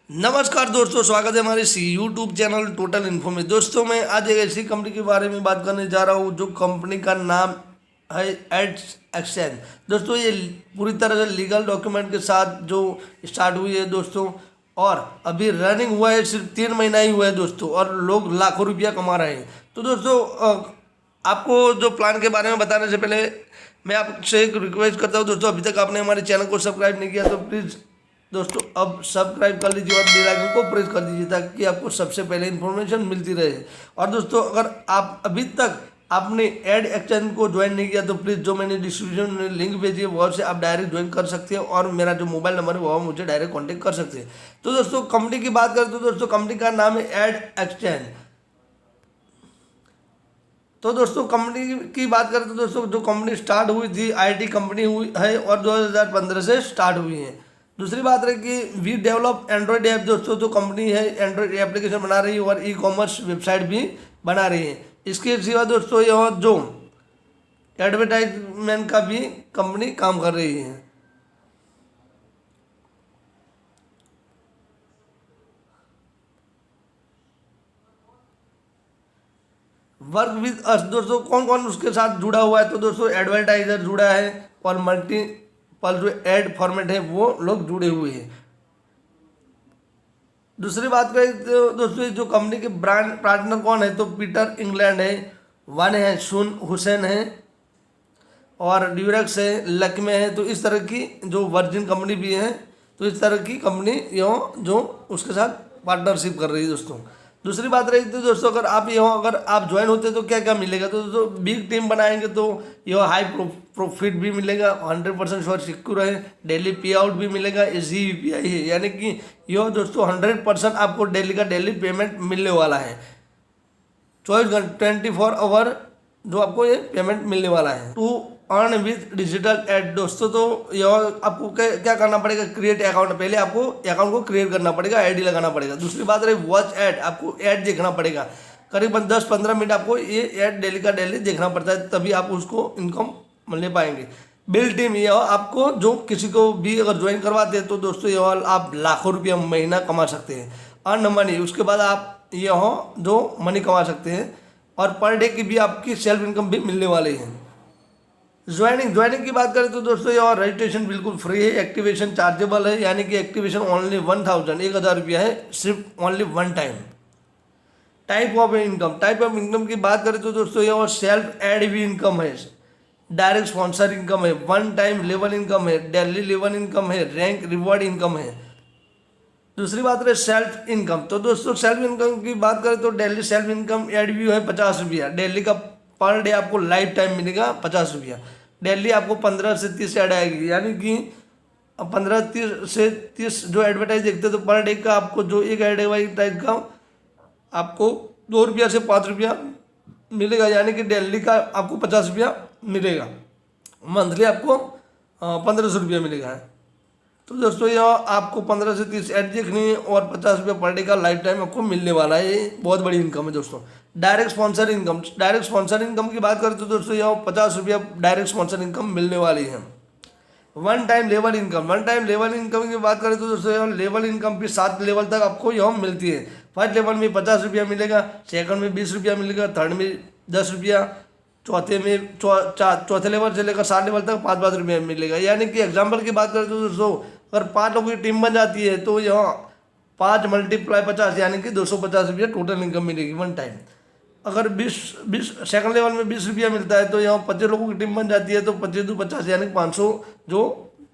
नमस्कार दोस्तों, स्वागत है हमारे इस यूट्यूब चैनल टोटल इन्फो में। दोस्तों मैं आज एक ऐसी कंपनी के बारे में बात करने जा रहा हूँ जो कंपनी का नाम है एड्स एक्सचेंज। दोस्तों ये पूरी तरह से लीगल डॉक्यूमेंट के साथ जो स्टार्ट हुई है दोस्तों, और अभी रनिंग हुआ है, सिर्फ 3 महीना ही हुआ है दोस्तों, और लोग लाखों रुपया कमा रहे हैं। तो दोस्तों आपको जो प्लान के बारे में बताने से पहले मैं आपसे एक रिक्वेस्ट करता हूँ दोस्तों, अभी तक आपने हमारे चैनल को सब्सक्राइब नहीं किया तो प्लीज़ दोस्तों अब सब्सक्राइब कर लीजिए और बेल आइकन को प्रेस कर दीजिए ताकि आपको सबसे पहले इन्फॉर्मेशन मिलती रहे। और दोस्तों अगर आप अभी तक आपने एड एक्सचेंज को ज्वाइन नहीं किया तो प्लीज़ जो मैंने डिस्क्रिप्शन में लिंक भेजी है वहाँ से आप डायरेक्ट ज्वाइन कर सकते हैं, और मेरा जो मोबाइल नंबर है वहाँ मुझे डायरेक्ट कॉन्टेक्ट कर सकते हैं। तो दोस्तों कंपनी की बात करें तो दोस्तों कंपनी का नाम है एड एक्सचेंज। तो दोस्तों कंपनी की बात करें तो दोस्तों जो कंपनी स्टार्ट हुई थी आईटी कंपनी हुई है और 2015 से स्टार्ट हुई है। दूसरी बात रही कि वी डेवलप एंड्रॉयड ऐप। दोस्तों जो कंपनी है एंड्रॉयड एप्लीकेशन बना रही है और ई कॉमर्स वेबसाइट भी बना रही है। इसके सिवा दोस्तों यह जो एडवर्टाइजमेंट का भी कंपनी काम कर रही है। वर्क विद अस दोस्तों कौन कौन उसके साथ जुड़ा हुआ है तो दोस्तों एडवर्टाइजर जुड़ा है और मल्टीपल जो एड फॉर्मेट है वो लोग जुड़े हुए हैं। दूसरी बात करें तो दोस्तों जो कंपनी के ब्रांड पार्टनर कौन है तो पीटर इंग्लैंड है, वन है सुन हुसैन है, और ड्यूरेक्स है, लक्मे है। तो इस तरह की जो वर्जिन कंपनी भी है, तो इस तरह की कंपनी जो उसके साथ पार्टनरशिप कर रही है दोस्तों। दूसरी बात रही थी दोस्तों अगर आप ज्वाइन होते तो क्या क्या मिलेगा तो दोस्तों बिग टीम बनाएंगे तो यह हाई प्रॉफिट भी मिलेगा, 100% श्योर सिक्योर है, डेली पे आउट भी मिलेगा, इजी यूपीआई है, यानी कि यह दोस्तों 100% आपको डेली का डेली पेमेंट मिलने वाला है। 24 आवर जो आपको ये पेमेंट मिलने वाला है। To earn with digital ad दोस्तों तो यह आपको क्या करना पड़ेगा, क्रिएट अकाउंट। पहले आपको अकाउंट को क्रिएट करना पड़ेगा, आईडी लगाना पड़ेगा। दूसरी बात रही वॉच एड, आपको एड देखना पड़ेगा। करीबन 10-15 मिनट आपको ये एड डेली का डेली देखना पड़ता है, तभी आप उसको इनकम ले पाएंगे। बिल टीम यह आपको जो किसी को भी अगर ज्वाइन करवाते हैं तो दोस्तों यह आप लाखों रुपया महीना कमा सकते हैं। अर्न मनी, उसके बाद आप यह जो मनी कमा सकते हैं, और पर डे की भी आपकी सेल्फ इनकम भी मिलने वाली है। ज्वाइनिंग की बात करें तो दोस्तों यह रजिस्ट्रेशन बिल्कुल फ्री है, एक्टिवेशन चार्जेबल है, यानी कि एक्टिवेशन ओनली 1000 रुपया है, सिर्फ only one time. Type of income की बात करें तो दोस्तों यह सेल्फ एड भी इनकम है, डायरेक्ट स्पॉन्सर इनकम है, वन टाइम लेवल इनकम है, डेली लेवल इनकम है, रैंक रिवॉर्ड इनकम है। दूसरी बात रहे सेल्फ इनकम, तो दोस्तों सेल्फ इनकम की बात करें तो daily self income add view है 50 रुपया, डेली का पर डे आपको लाइफ टाइम मिलेगा 50 रुपया। डेली आपको 15 से 30 ऐड आएगी, यानी कि 15 से 30 जो एडवर्टाइज देखते हैं तो पर डे का आपको जो एक एडवर्टाइज का आपको 2 रुपया से 5 रुपया मिलेगा, यानी कि डेली का आपको 50 रुपया मिलेगा। मंथली आपको 1500 रुपया मिलेगा। तो दोस्तों यह आपको 15 से 30 ऐड देखनी है और 50 रुपया पर डे का लाइफ टाइम आपको मिलने वाला है। ये बहुत बड़ी इनकम है दोस्तों। डायरेक्ट स्पॉन्सर इनकम की बात करें तो दोस्तों यह 50 रुपया डायरेक्ट स्पॉन्सर इनकम मिलने वाली है। वन टाइम लेवल इनकम की बात करें तो दोस्तों यह लेवल इनकम भी 7 लेवल तक आपको यह मिलती है। फर्स्ट लेवल में 50 रुपया मिलेगा, सेकंड में 20 रुपया मिलेगा, थर्ड में 10 रुपया, चौथे लेवल से लेकर 7 लेवल तक 5 रुपया मिलेगा। यानी कि एग्जाम्पल की बात करें तो दोस्तों अगर 5 लोगों की टीम बन जाती है तो यहाँ 5 × 50 यानी कि 250 रुपया टोटल इनकम मिलेगी वन टाइम। अगर 20 सेकंड लेवल में 20 रुपया मिलता है तो यहाँ 25 लोगों की टीम बन जाती है तो 25 × 50 यानी 500 जो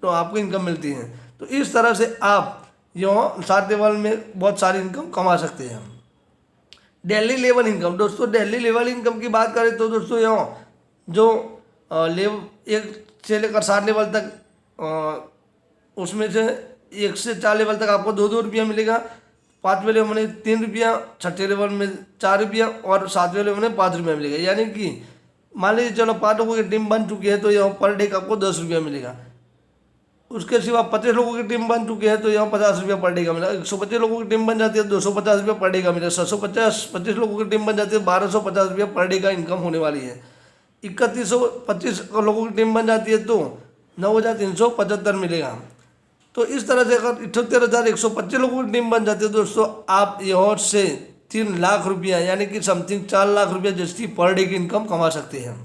तो आपको इनकम मिलती है। तो इस तरह से आप यहाँ 7 लेवल में बहुत सारी इनकम कमा सकते हैं। डेली लेवल इनकम दोस्तों की बात करें तो दोस्तों यहाँ जो एक से लेकर 7 लेवल तक उसमें से 1 से 4 लेवल तक आपको 2 रुपया मिलेगा, 5वें लेवल में 3 रुपया, 6ठे लेवल में 4 रुपया और 7वें लेवल में 5 रुपया मिलेगा। यानी कि मान लीजिए चलो 5 लोगों की टीम बन चुकी है तो यहाँ पर डे का आपको 10 रुपया मिलेगा। उसके सिवा 25 लोगों की टीम बन चुकी है तो यहाँ 50 रुपया पर डे का मिलेगा। 125 लोगों की टीम बन जाती है 250 रुपया पर डे का मिलेगा। 725 लोगों की टीम बन जाती है 1250 रुपया पर डे का इनकम होने वाली है। 3125 लोगों की टीम बन जाती है तो 9375 मिलेगा। तो इस तरह से अगर 78,125 लोगों की टीम बन जाती है दोस्तों, आप यहाँ से 3 लाख रुपया यानी कि समथिंग 4 लाख रुपया जैसी पर डे की इनकम कमा सकते हैं।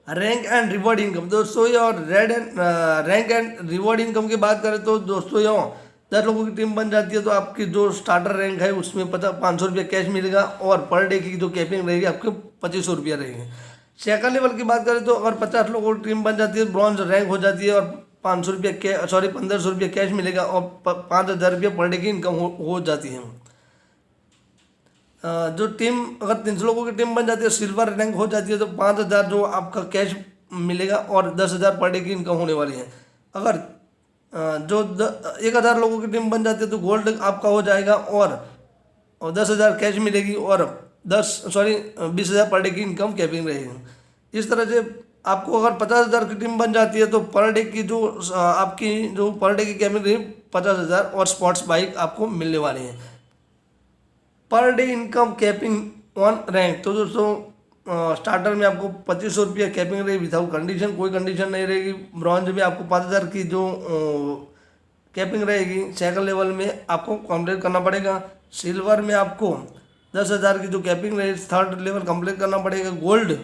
रैंक एंड रिवॉर्ड इनकम दोस्तों, ये और रैंक एंड रिवॉर्ड इनकम की बात करें तो दोस्तों यहाँ 10 लोगों की टीम बन जाती है तो आपकी जो स्टार्टर रैंक है उसमें 500 रुपया कैश मिलेगा और पर डे की जो कैपिंग रहेगी आपके 2500 रुपया रहेगी। सेकंड लेवल की बात करें तो अगर 50 लोगों की टीम बन जाती है, ब्रॉन्ज रैंक हो जाती है और 500 रुपया 1500 रुपया कैश मिलेगा और 5000 रुपया पर डे की इनकम हो जाती है। जो टीम अगर 300 लोगों की टीम बन जाती है, सिल्वर रैंक हो जाती है तो 5000 जो आपका कैश मिलेगा और 10,000 पर डे की इनकम होने वाली है। अगर जो 1000 लोगों की टीम बन जाती है तो गोल्ड आपका हो जाएगा और 10,000 कैश मिलेगी और 20,000 पर डे की इनकम कैपिंग रहेगी। इस तरह से आपको अगर 50,000 की टीम बन जाती है तो पर डे की जो आपकी जो पर डे की कैपिंग रहेगी 50,000 और स्पोर्ट्स बाइक आपको मिलने वाली है। Per day income capping on rank तो दोस्तों स्टार्टर में आपको 2500 रुपया कैपिंग रहेगी विदाउट कंडीशन, कोई कंडीशन नहीं रहेगी। ब्रॉन्ज में आपको 5,000 की जो कैपिंग रहेगी, सेकंड लेवल में आपको कंप्लीट करना पड़ेगा। सिल्वर में आपको 10,000 की जो कैपिंग रहेगी, थर्ड लेवल कंप्लीट करना पड़ेगा। गोल्ड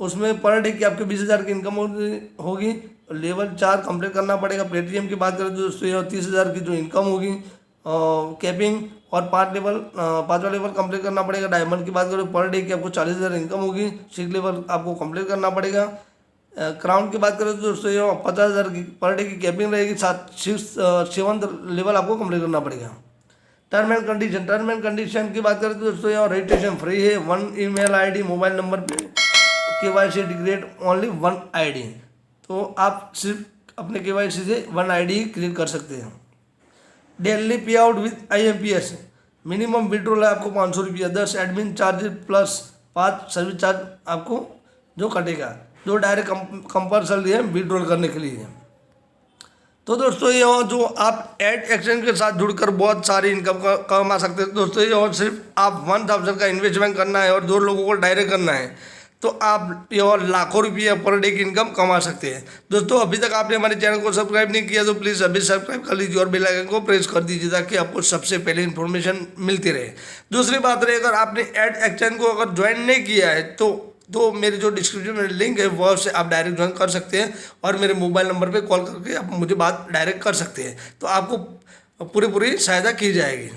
उसमें पर डे की आपके 20,000 की इनकम होगी, लेवल 4 कंप्लीट करना पड़ेगा। प्लेटिनियम की बात करें तो दोस्तों 30,000 की जो इनकम होगी कैपिंग और 5वां लेवल कंप्लीट करना पड़ेगा। डायमंड की बात करें पर डे की आपको 40,000 इनकम होगी, 6 लेवल आपको कंप्लीट करना पड़ेगा। क्राउन की बात करें तो दोस्तों 50,000 की पर डे की कैपिंग रहेगी, 7th लेवल आपको कंप्लीट करना पड़ेगा। टर्म एंड कंडीशन की बात करें तो दोस्तों यहाँ रजिस्ट्रेशन फ्री है। 1 ईमेल आईडी मोबाइल नंबर पे KYC डिक्रिएट ओनली 1 आईडी, तो आप सिर्फ अपने KYC से 1 आईडी क्रिएट कर सकते हैं। डेली पे out with IMPS, minimum withdrawal है आपको 500 रुपया, 10 admin charges plus 5 service charge आपको जो कटेगा, जो डायरेक्ट कंपल्सरी है विड्रॉल करने के लिए। तो दोस्तों ये जो आप एड एक्सचेंज के साथ जुड़कर बहुत सारी इनकम कमा सकते हैं दोस्तों। ये और सिर्फ आप 1000 का इन्वेस्टमेंट करना है और 2 लोगों को डायरेक्ट करना है तो आप ये और लाखों रुपये पर डे की इनकम कमा सकते हैं। दोस्तों अभी तक आपने हमारे चैनल को सब्सक्राइब नहीं किया तो प्लीज़ अभी सब्सक्राइब कर लीजिए और बेल आइकन को प्रेस कर दीजिए ताकि आपको सबसे पहले इन्फॉर्मेशन मिलती रहे। दूसरी बात रही, अगर आपने एड एक्सचेंज को अगर ज्वाइन नहीं किया है तो मेरे जो डिस्क्रिप्शन में लिंक है वह से आप डायरेक्ट ज्वाइन कर सकते हैं और मेरे मोबाइल नंबर पर कॉल करके आप मुझे बात डायरेक्ट कर सकते हैं, तो आपको पूरी सहायता की जाएगी।